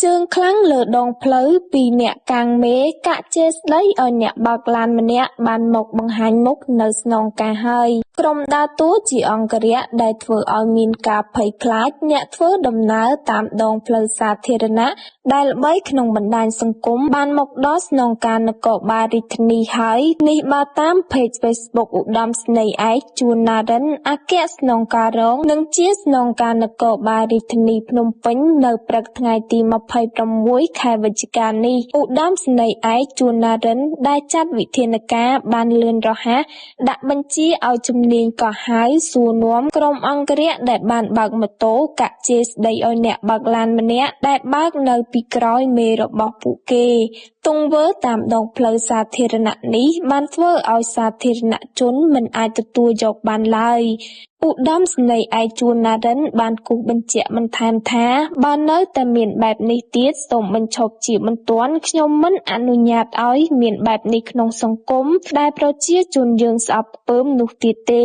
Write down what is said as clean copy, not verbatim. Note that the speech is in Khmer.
ជើងខ្លាំងលើដងផ្លូវពីអ្នកកាងមេកាក់ជេរស្ដីឲ្យអ្នកបើកឡានម្នាក់បានមកបង្ហាញមុខនៅស្នងការហើយក្រុមដើរតួជាអង្គរៈដែលធ្វើឲ្យមានការភ័យខ្លាចអ្នកធ្វើដំណើរតាមដងផ្លូវសាធារណៈដែលល្បីក្នុងបណ្ដាញសង្គមបានមកដល់ស្នងការនគរបាលរាជធានីហើយនេះបើតាម Page Facebook ឧត្តមស្នេហ៍ឯកជួនណារិនអគ្គស្នងការរងនិងជាស្នងការនគរបាលរាជធានីភ្នំពេញនៅព្រឹកថ្ងៃទី26 ខែវិច្ឆិកានេះឧត្តមស្នេហ៍ឯកជួនណារិនដែលចាត់វិធានការបានលឿនរហ័សដាក់បញ្ជាឲ្យជំនាញកោះហៅសួរនាំក្រុមអង្គរៈដែលបានបើកម៉ូតូកាក់ជេរស្ដីឲ្យអ្នកបើកឡានម្នាក់ដែលបើកនៅពីក្រោយមេរបស់ពួកគេទង្វើតាមដងផ្លូវសាធារណៈនេះបានធ្វើឲ្យសាធារណជនមិនអាចទទួលយកបានឡើយឧត្តមស្នេហ៍ឯកជួនណារិនបានគូសបញ្ជាក់បន្ថែមថាបើនៅតែមានបែបនេះទៀតសូមបញ្ឈប់ជាបន្ទាន់ខ្ញុំមិនអនុញ្ញាតឲ្យមានបែបនេះក្នុងសង្គមដែលប្រជាជនយើងស្អប់ខ្ពើមនោះទៀតទេ